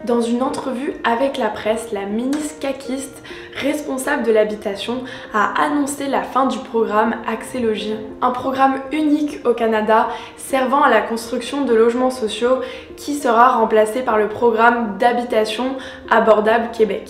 Dans une entrevue avec la presse, la ministre caquiste responsable de l'habitation a annoncé la fin du programme Accès Logis, un programme unique au Canada servant à la construction de logements sociaux qui sera remplacé par le programme d'habitation abordable Québec.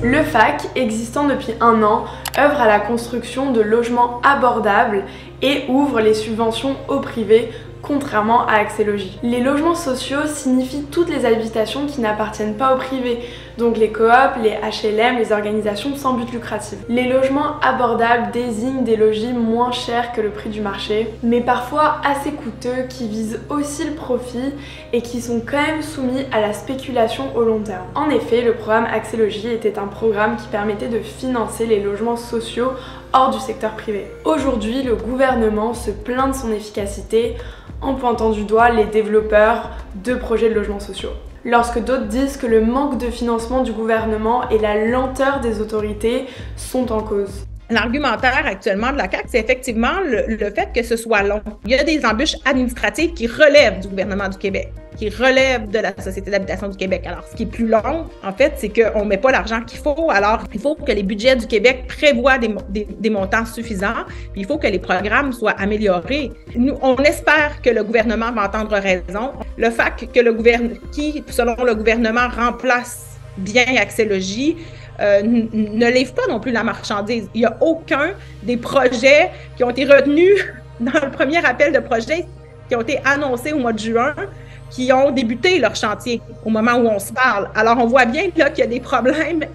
Le FAQ, existant depuis 1 an, œuvre à la construction de logements abordables et ouvre les subventions au privé, contrairement à Accès Logis. Les logements sociaux signifient toutes les habitations qui n'appartiennent pas au privé, donc les coops, les HLM, les organisations sans but lucratif. Les logements abordables désignent des logis moins chers que le prix du marché, mais parfois assez coûteux, qui visent aussi le profit et qui sont quand même soumis à la spéculation au long terme. En effet, le programme Accès Logis était un programme qui permettait de financer les logements sociaux hors du secteur privé. Aujourd'hui, le gouvernement se plaint de son efficacité en pointant du doigt les développeurs de projets de logements sociaux. Lorsque d'autres disent que le manque de financement du gouvernement et la lenteur des autorités sont en cause. L'argumentaire actuellement de la CAQ, c'est effectivement le fait que ce soit long. Il y a des embûches administratives qui relèvent du gouvernement du Québec, qui relèvent de la Société d'habitation du Québec. Alors, ce qui est plus long, en fait, c'est qu'on ne met pas l'argent qu'il faut. Alors, il faut que les budgets du Québec prévoient des montants suffisants, puis il faut que les programmes soient améliorés. Nous, on espère que le gouvernement va entendre raison. Le fait que qui, selon le gouvernement, remplace bien Accès Logis, ne livre pas non plus la marchandise. Il n'y a aucun des projets qui ont été retenus dans le premier appel de projets qui ont été annoncés au mois de juin, qui ont débuté leur chantier au moment où on se parle. Alors, on voit bien là qu'il y a des problèmes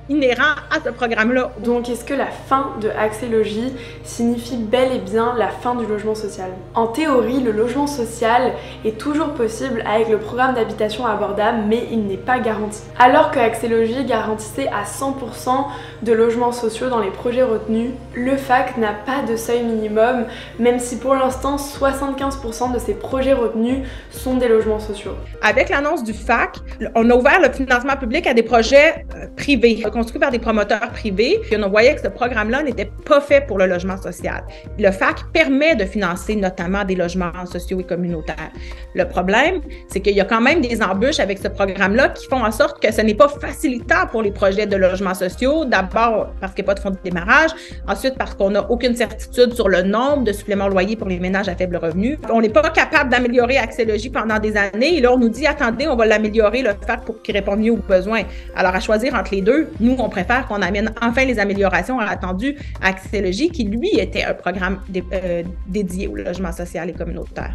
inhérents à ce programme-là. Donc, est-ce que la fin de Accès Logis signifie bel et bien la fin du logement social? En théorie, le logement social est toujours possible avec le programme d'habitation abordable, mais il n'est pas garanti. Alors que Accès Logis garantissait à 100% de logements sociaux dans les projets retenus, le FAQ n'a pas de seuil minimum, même si pour l'instant 75% de ces projets retenus sont des logements sociaux. Avec l'annonce du FAQ, on a ouvert le financement public à des projets privés, construit par des promoteurs privés. Puis on voyait que ce programme-là n'était pas fait pour le logement social. Le FAQ permet de financer notamment des logements sociaux et communautaires. Le problème, c'est qu'il y a quand même des embûches avec ce programme-là qui font en sorte que ce n'est pas facilitant pour les projets de logements sociaux. D'abord, parce qu'il n'y a pas de fonds de démarrage. Ensuite, parce qu'on n'a aucune certitude sur le nombre de suppléments loyers pour les ménages à faible revenu. On n'est pas capable d'améliorer Accès Logis pendant des années. Et là, on nous dit, attendez, on va l'améliorer, le FAQ, pour qu'il réponde mieux aux besoins. Alors, à choisir entre les deux, nous, on préfère qu'on amène enfin les améliorations attendues à Accès Logis, qui, lui, était un programme dédié au logement social et communautaire.